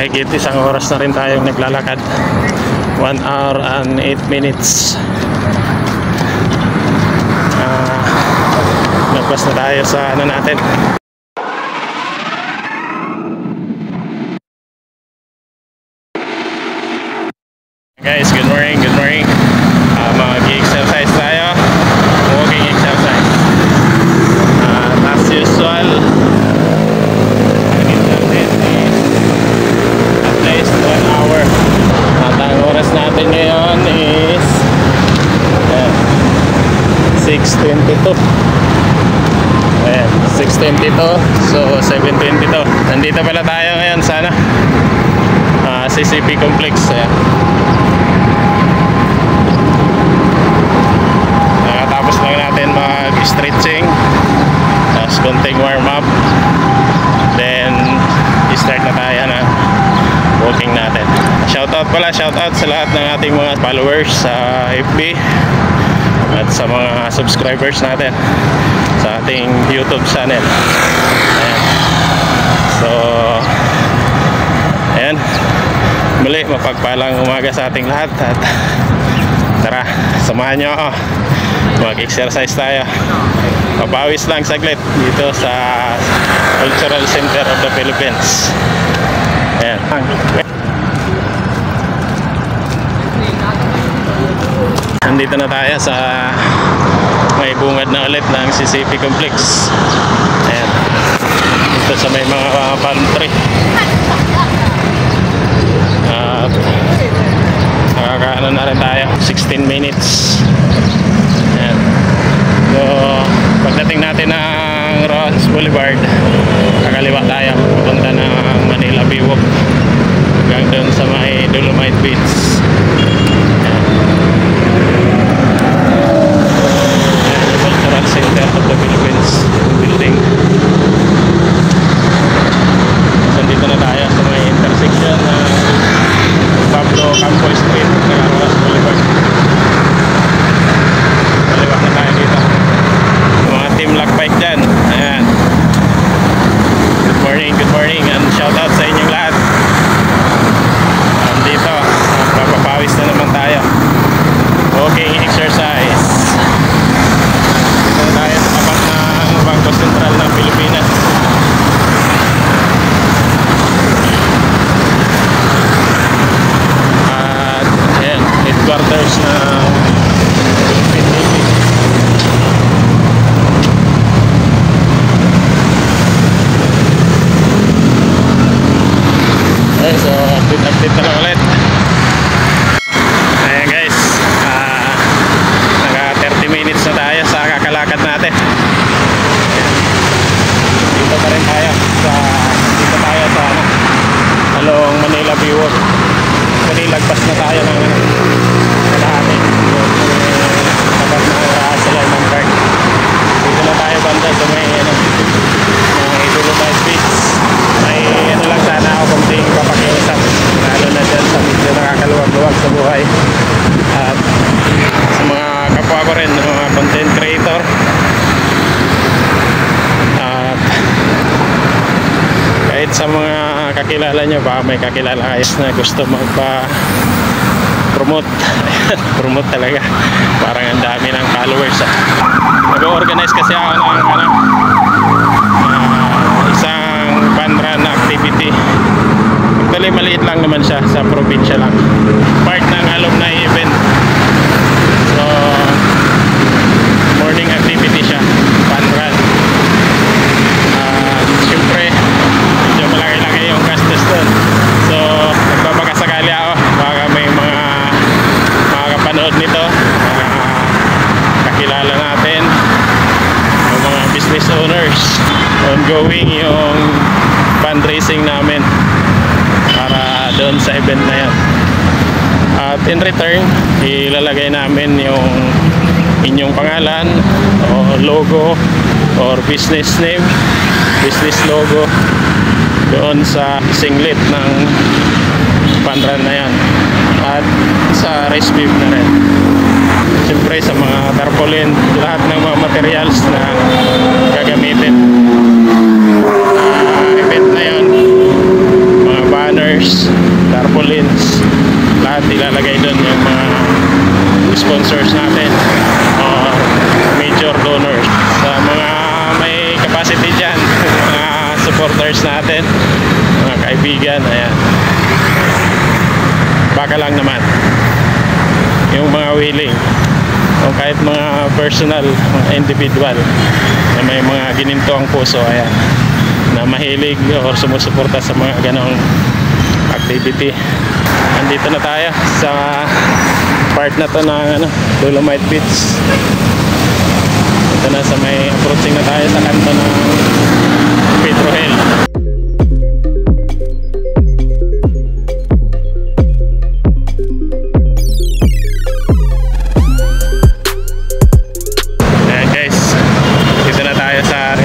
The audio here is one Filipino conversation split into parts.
mahigit isang oras na rin tayong naglalakad. 1 hour and 8 minutes. Labas na tayo sa ano natin. Guys, good morning, good morning. Mag-exercise tayo. Walking exercise. As usual, at least 1 hour. At ang oras natin ngayon is 6:22. Ayan, 6:22. So 7:22. Nandito pala tayo ngayon sana CCP Complex. Ayan. Nakatapos lang natin mag-stretching, tapos konting warm up, then i-start na tayo na walking natin. Shoutout pala, shoutout sa lahat ng ating mga followers sa FB at sa mga subscribers natin sa ating YouTube channel. Ayan. So ayan, muli mapagpalang umaga sa ating lahat at tara, samahan nyo ako, mag-exercise tayo. Papawis lang saglit dito sa Cultural Center of the Philippines. Ayan. Nandito na tayo sa may bungad na ulit ng CCP Complex. Ayan. Dito sa may mga palm tree. Nakakaano na rin tayo, 16 minutes. Ayan. So pagdating natin ng Ross Boulevard, kakaliwa tayo papunta ng Manila Biwok hanggang doon sa may Dolomite Beach. Ayan. Ayan, Cultural Center of the Philippines building. So dito na tayo sa may intersection ng Pablo Campoy Street na Ross Boulevard. Kaliwa na tayo dito. Mga team Lakbike dyan. Ayan. Good morning and shout out sa inyong lahat. Dito, papapawis na naman tayo. Walking exercise. Dito na tayo sa tapat ng Bangko Sentral ng Pilipinas. At ayan, headquarters ng Philippine Navy. Okay, so update na lang ulit. Ayan guys, naka 30 minutes na tayo sa kakalakad natin. Dito pa rin tayo sa along Manila Biwok. Lagpas na tayo ng kalahati. Kapag nakaraas sila ng park, dito na tayo banda sa may Dolomite Beach. May lang sana ako kunting papakiusap, lalo na dyan sa medyo nakakaluwag-luwag sa buhay at sa mga kapwa ko rin, mga content creator. At kahit sa mga kakilala nyo, baka may kakilala kayo na gusto magpa-promote promote talaga, parang ang dami ng followers. Nag-organize kasi ako ng isang fun run activity. Actually maliit lang naman siya, sa probinsya lang, part ng alumni event. So morning activity siya, fun run. Siyempre medyo malaki-laki yung gastos doon. So nagpapakasakali ako, baka may mga kapanood nito, kakilala natin, yung mga business owners. Ongoing yung fundraising namin para doon sa event na yan. At in return, ilalagay namin yung inyong pangalan o logo or business name, business logo doon sa singlet ng panran na yan. At sa race beef na rin. Siyempre sa mga tarpaulin, lahat ng mga materials na gagamitin event na yan, mga banners, owners, tarpaulins, lahat ilalagay doon yung mga sponsors natin or major donors. Sa mga may capacity dyan, mga supporters natin, mga kaibigan, ayan, baka lang naman yung mga willing o kahit mga personal, mga individual na may mga gininto ang puso, ayan, na mahilig or sumusuporta sa mga ganong activity. Andito na tayo sa part na to ng Dolomite Beach. Ito na sa may approaching na tayo sa kanto ng Pedro Hill. Ayan guys, dito na tayo sa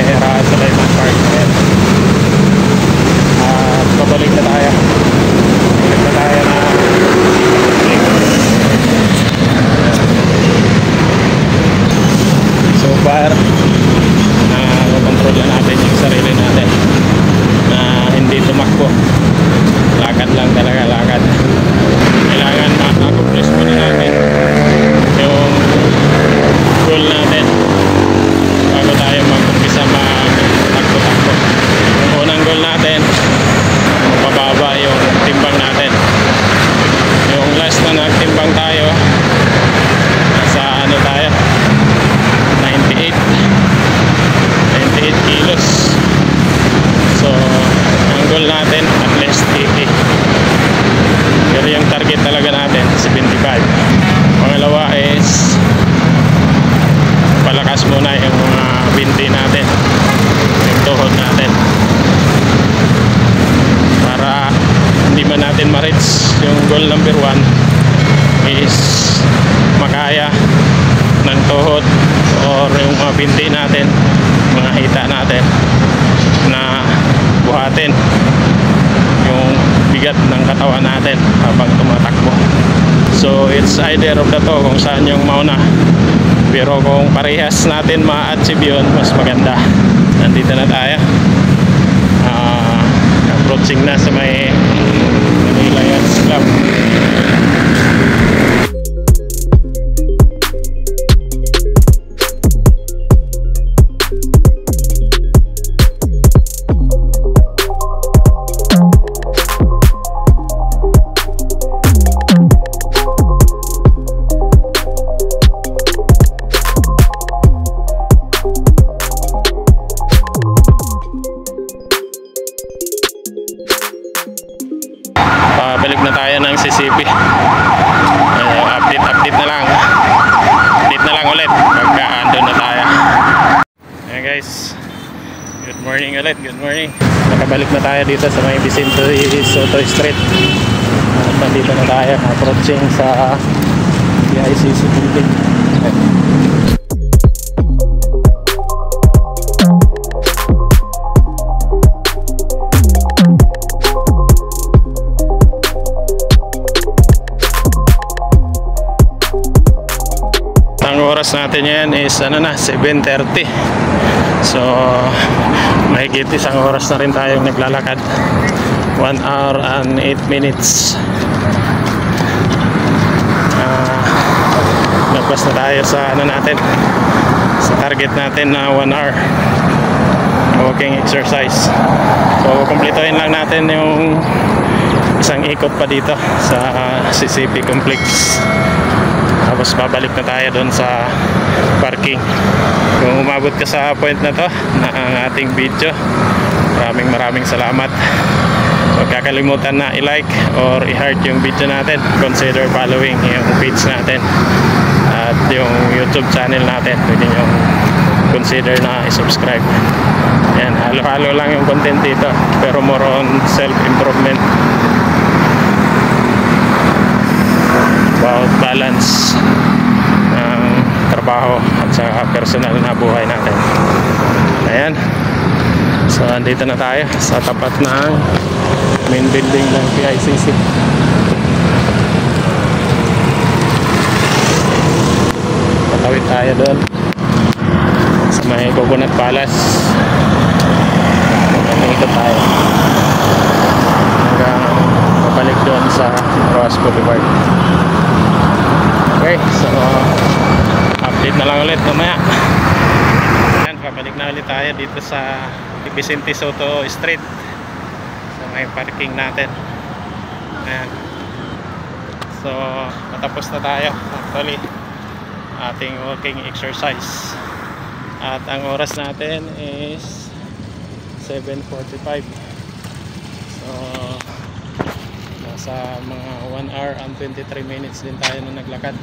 Sulaiman Park. Pabalik na tayo. Balik na tayo na so far na control na natin yung sarili natin na hindi tumakbo, lakad lang talaga, lakad. Kailangan ma-accomplish muna natin yung goal natin bago tayo mag-umpisa mag-takbo-takbo. Yung unang goal natin, pababa yung timbang natin. Yung last na nagtimbang tayo, nasa ano tayo, 98 kilos. So ang goal natin at least 80, pero yung target talaga natin 75. Pangalawa is palakas muna yung mga binti natin, yung tuhod natin, para hindi man natin ma-reach yung goal number 1 is makaya ng tuhod or yung mga binti natin, mga hita natin, na buhatin yung bigat ng katawan natin habang tumatakbo. So it's either of the two kung saan yung mauna, pero kung parehas natin ma-achieve yun, mas maganda. Nandito na tayo, approaching na sa may Manila Yachts Club. Balik na tayo ng CCP. Update na lang. Update na lang ulit pagka andun na tayo. Ayan guys, good morning ulit, good morning. Nakabalik na tayo dito sa may Vicente Soto Street. Nandito na tayo, approaching sa PICC building. Ang oras natin yan is 7:30. So mahigit isang oras na rin tayong naglalakad, 1 hour and 8 minutes. Nagpas na tayo sa natin, sa target natin na 1 hour walking exercise. So kumpletuhin lang natin yung isang ikot pa dito sa CCP complex, tapos babalik na tayo doon sa parking. Kung umabot ka sa point na to na ang ating video, maraming salamat. Huwag kakalimutan na i-like or i-heart yung video natin. Consider following yung page natin at yung YouTube channel natin. Pwede nyo consider na i-subscribe. Yan, halo-halo lang yung content dito, pero more on self-improvement, about balance ng trabaho at sa personal na buhay natin. Ayan, so andito na tayo sa tapat ng main building ng PICC. Patawid tayo doon sa may Coconut Palace. Ikot tayo hanggang pabalik doon sa Roas Boulevard. Okay, so update na lang ulit mamaya. Ayan, pabalik na ulit tayo dito sa Vicente Soto Street, so may parking natin. Ayan. So matapos na tayo actually ating walking exercise at ang oras natin is 7:45. So nasa mga 1 hour and 23 minutes din tayo na naglakad.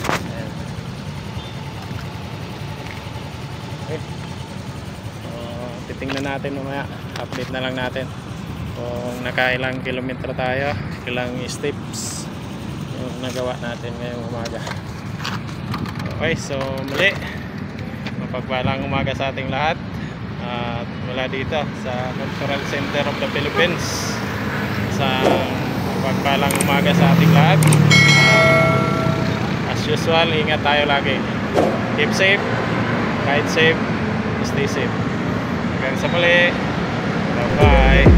Ayan. Okay. So titingnan natin mamaya, update na lang natin kung nakailang kilometro tayo, ilang steps yung nagawa natin ngayong umaga. Okay, so muli mapagpalang umaga sa ating lahat at mula dito sa Cultural Center of the Philippines, sa mapagpalang umaga sa ating lahat. As usual, ingat tayo lagi, keep safe, ride safe, stay safe. Hanggang sa muli, bye bye.